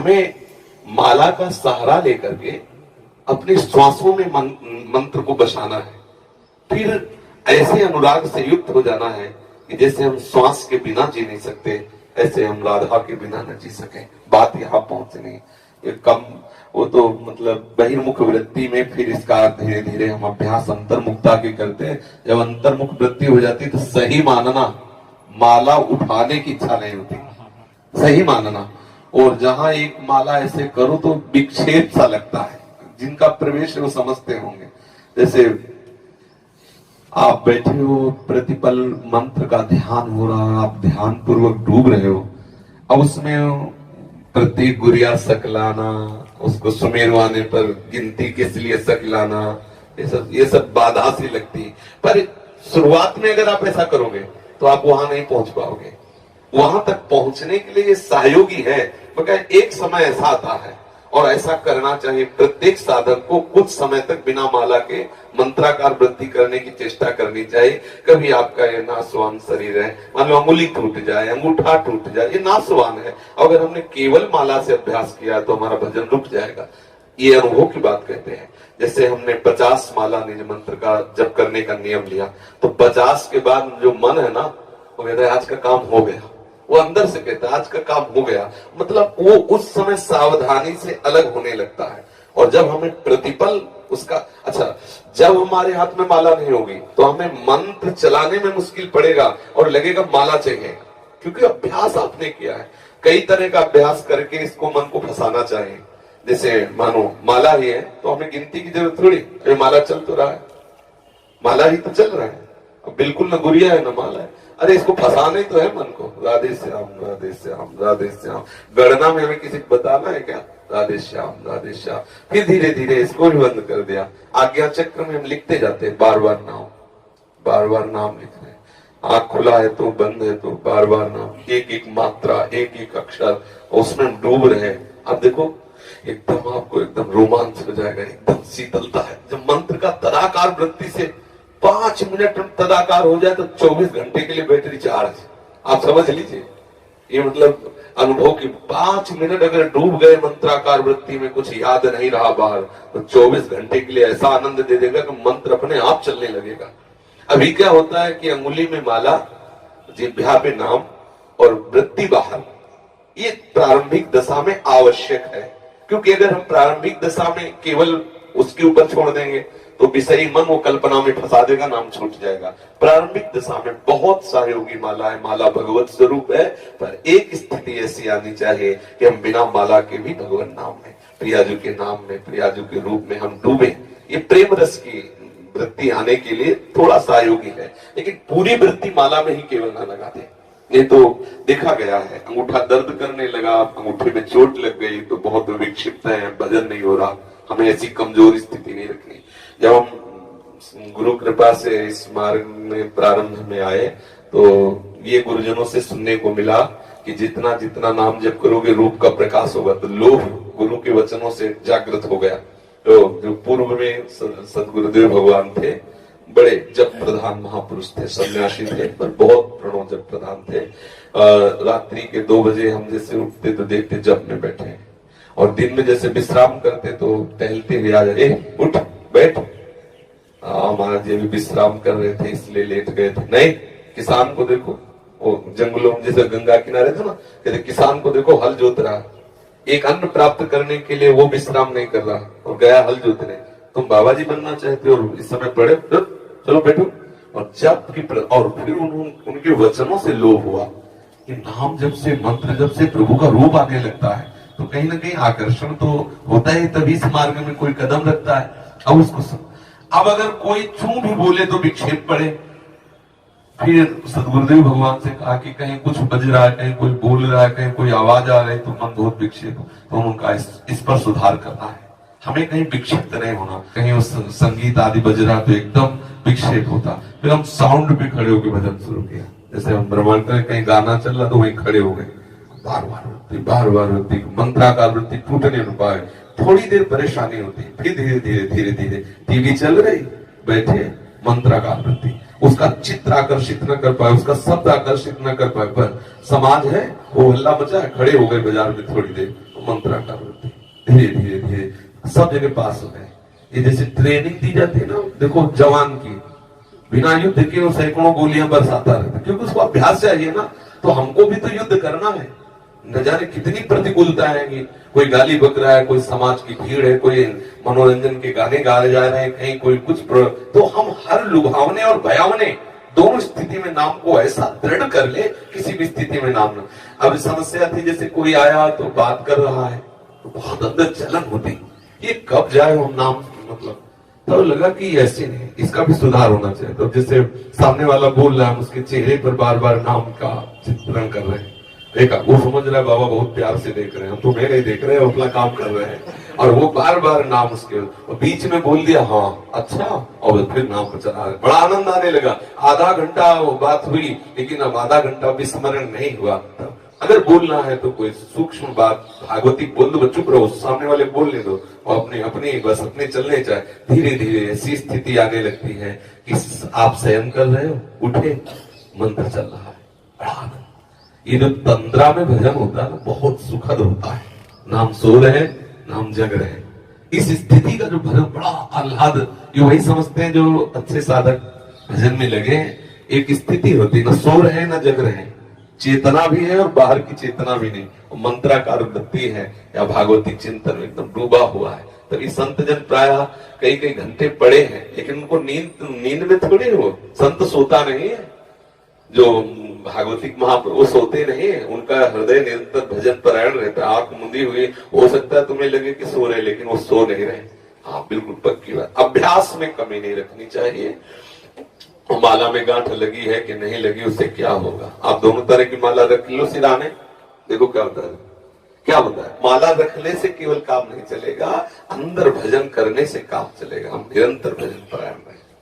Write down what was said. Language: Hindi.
हमें माला का सहारा लेकर के अपने श्वासों में मंत्र को बसाना है। फिर ऐसे अनुराग से युक्त हो जाना है कि जैसे हम श्वास के बिना जी नहीं सकते, ऐसे हम राधा के बिना न जी सके। बात यहाँ पहुंचनी ये कम, वो तो मतलब बहिर्मुख वृत्ति में, फिर इसका धीरे धीरे हम अभ्यास अंतर्मुखता के करते हैं। जब अंतर्मुख वृत्ति हो जाती तो सही मानना, माला उठाने की इच्छा नहीं होती, सही मानना। और जहां एक माला ऐसे करो तो विक्षेप सा लगता है, जिनका प्रवेश वो समझते होंगे। जैसे आप बैठे हो, प्रतिपल मंत्र का ध्यान हो रहा, आप ध्यान पूर्वक डूब रहे हो, अब उसमें प्रत्येक गुरिया सकलाना, उसको सुमेरवाने पर गिनती किस लिए सकलाना, ये सब बाधा सी लगती है। पर शुरुआत में अगर आप ऐसा करोगे तो आप वहां नहीं पहुंच पाओगे। वहां तक पहुंचने के लिए ये सहयोगी है, मगर एक समय ऐसा आता है और ऐसा करना चाहिए। प्रत्येक साधक को कुछ समय तक बिना माला के मंत्राकार वृत्ति करने की चेष्टा करनी चाहिए। कभी आपका ये नासवान शरीर है, मान लो अंगुली टूट जाए, अंगूठा टूट जाए, ये नासवान है। अगर हमने केवल माला से अभ्यास किया तो हमारा भजन रुक जाएगा। ये अनुभव की बात कहते हैं। जैसे हमने 50 माला निज मंत्र का जप करने का नियम लिया, तो 50 के बाद जो मन है ना, वो कहता है आज का काम हो गया। वो अंदर से कहता है आज का काम हो गया, मतलब वो उस समय सावधानी से अलग होने लगता है। और जब हमें प्रतिपल उसका, अच्छा, जब हमारे हाथ में माला नहीं होगी तो हमें मंत्र चलाने में मुश्किल पड़ेगा और लगेगा माला चाहिए, क्योंकि अभ्यास आपने किया है। कई तरह का अभ्यास करके इसको मन को फंसाना चाहिए। जैसे मानो माला ही है तो हमें गिनती की जरूरत थोड़ी, अरे माला चल तो रहा है, माला ही तो चल रहा है, अब बिल्कुल न गुरिया है न माला है। अरे इसको फंसाना ही तो है मन को, राधे श्याम राधे श्याम राधे श्याम। गणना में हमें किसी को बताना है क्या, राधे श्याम राधे श्याम। फिर धीरे धीरे इसको भी बंद कर दिया। आज्ञा चक्र में हम लिखते जाते हैं, बार बार नाम, बार बार नाम लिख रहे हैं। आंख खुला है तो बंद है तो बार बार नाम, एक एक मात्रा, एक एक अक्षर, उसमें हम डूब रहे हैं। अब देखो एकदम आपको एकदम रोमांच हो जाएगा, एकदम शीतलता है। जब मंत्र का तदाकार वृत्ति से 5 मिनट तदाकार हो जाए तो 24 घंटे के लिए बैटरी चार्ज। आप समझ लीजिए, ये मतलब अनुभव की 5 मिनट अगर डूब गए मंत्राकार वृत्ति में, कुछ याद नहीं रहा बाहर, तो 24 घंटे के लिए ऐसा आनंद दे देगा कि मंत्र अपने आप चलने लगेगा। अभी क्या होता है कि अंगुली में माला, जिह्वा पे नाम और वृत्ति बाहर, ये प्रारंभिक दशा में आवश्यक है। क्योंकि अगर हम प्रारंभिक दशा में केवल उसके ऊपर छोड़ देंगे तो विषयी मन वो कल्पना में फंसा देगा, नाम छूट जाएगा। प्रारंभिक दशा में बहुत सहयोगी माला है, माला भगवत स्वरूप है, पर एक स्थिति ऐसी आनी चाहिए कि हम बिना माला के भी भगवान नाम में, प्रियाजू के नाम में, प्रियाजू के रूप में हम डूबे। ये प्रेम रस की वृत्ति आने के लिए थोड़ा सहयोगी है, लेकिन पूरी वृत्ति माला में ही केवल ना लगा दे। ये तो देखा गया है, अंगूठा दर्द करने लगा, अंगूठे में चोट लग गई तो बहुत विक्षिप्त है, भजन नहीं हो रहा। हमें ऐसी कमजोर स्थिति नहीं रखनी। जब हम गुरु कृपा से इस मार्ग में प्रारंभ में आए तो ये गुरुजनों से सुनने को मिला कि जितना जितना नाम जप करोगे रूप का प्रकाश होगा। तो लोभ गुरु के वचनों से जागृत हो गया। तो जो पूर्व में सदगुरुदेव भगवान थे, बड़े जप प्रधान महापुरुष थे, सन्यासी थे, पर बहुत प्रणव जप प्रधान थे। रात्रि के 2 बजे हम जैसे उठते तो देखते जप में बैठे हैं, और दिन में जैसे विश्राम करते तो टहलते हुए आ जाए, उठ बैठ। महाराज जी भी विश्राम कर रहे थे इसलिए लेट गए थे। नहीं, किसान को देखो, वो जंगलों में जैसे गंगा किनारे था ना, कहते किसान को देखो हल जोत रहा, एक अन्न प्राप्त करने के लिए वो विश्राम नहीं कर रहा और गया हल जोतने। तुम बाबा जी बनना चाहते हो और इस समय पढ़े, चलो बैठो। और जब की और फिर उनके वचनों से लोभ हुआ कि नाम जब से, मंत्र जब से प्रभु का रूप आने लगता है तो कहीं ना कहीं आकर्षण तो होता है, तभी इस मार्ग में कोई कदम रखता है। अब उसको अब अगर कोई चू भी बोले तो विक्षेप पड़े। फिर सदगुरुदेव भगवान से कहा कि कहीं कुछ बज रहा है, कहीं कोई बोल रहा है, कहीं कोई आवाज आ रही है तो मन बहुत विक्षेप हो, तो उनका इस पर सुधार करना है। हमें कहीं विक्षिप्त नहीं होना, कहीं उस संगीत आदि बज रहा तो एकदम विक्षेप होता। फिर हम साउंड पे खड़े होकर भजन शुरू किया। जैसे हम ब्रह्मांड में कहीं गाना चल रहा तो वहीं खड़े हो गए, बार बार वृत्ति, मंत्राकार वृत्ति टूटने न पाए। थोड़ी देर परेशानी होती, फिर धीरे धीरे धीरे धीरे टीवी चल रही, बैठे मंत्राकार वृत्ति, उसका चित्र आकर्षित न कर पाए, उसका शब्द आकर्षित न कर पाए, पर समाज है वो हल्ला मचा है, खड़े हो गए बाजार में थोड़ी देर, मंत्राकार वृत्ति धीरे धीरे धीरे सब जगह पास हो गए। ये जैसे ट्रेनिंग दी जाती है ना, देखो जवान की बिना युद्ध के वो सैकड़ों गोलियां बरसाता रहता, क्योंकि उसको अभ्यास चाहिए ना। तो हमको भी तो युद्ध करना है, न जाने कितनी प्रतिकूलता है कि कोई गाली बक रहा है, कोई समाज की भीड़ है, कोई मनोरंजन के गाने गाए जा रहे हैं, कहीं कोई कुछ तो हम हर लुभावने और भयावने दोनों स्थिति में नाम को ऐसा दृढ़ कर ले, किसी भी स्थिति में नाम ना। अब समस्या थी जैसे कोई आया तो बात कर रहा है तो बहुत अंदर जलन होती, ये कब जाए हम नाम, मतलब तो लगा कि ऐसे नहीं, इसका भी सुधार होना चाहिए। तो जैसे सामने वाला बोल रहा है, उसके चेहरे पर बार बार नाम का चित्रण कर रहे हैं, देखा वो समझ रहा है बाबा बहुत प्यार से देख रहे हैं, हम तुम्हें नहीं देख रहे हैं, अपना काम कर रहे हैं, और वो बार बार नाम उसके बीच में बोल दिया हाँ अच्छा, और फिर नाम को चला रहे, बड़ा आनंद आने लगा। आधा घंटा वो बात हुई, लेकिन अब आधा घंटा भी स्मरण नहीं हुआ। अगर बोलना है तो कोई सूक्ष्म बात भागवती बोल दो, चुप रहो, सामने वाले बोलने दो, और अपने अपने बस अपने चलने चाहे। धीरे धीरे ऐसी स्थिति आने लगती है कि आप शयन कर रहे हो, उठे मंत्र चल रहा है, बड़ा आनंद। ये जो तंद्रा में भजन होता है ना, बहुत सुखद होता है। नाम सो रहे, नाम जग रहे, इस स्थिति का जो भजन बड़ा आह्लाद, ये वही समझते हैं जो अच्छे साधक भजन में लगे। एक स्थिति होती है, न सो रहे न जग रहे, चेतना भी है और बाहर की चेतना भी नहीं, मंत्राकार वृत्ति है या भागवती चिंतन में एकदम डूबा हुआ है। तभी संत जन प्रायः कई कई घंटे पड़े हैं, लेकिन उनको नींद में थोड़ी हो, संत सोता नहीं है। जो भागवतिक महाप्रभु सोते नहीं है, उनका हृदय निरंतर भजन परायण रहता है। आंख मुंदी हुई हो सकता है तुम्हें लगे कि सो रहे, लेकिन वो सो नहीं रहे। हाँ बिल्कुल पक्की बात, अभ्यास में कमी नहीं रखनी चाहिए। माला में गांठ लगी है कि नहीं लगी, उससे क्या होगा। आप दोनों तरह की माला रख लो सिराने, देखो क्या होता है, क्या होता है। माला रखने से केवल काम नहीं चलेगा, अंदर भजन करने से काम चलेगा। हम निरंतर भजन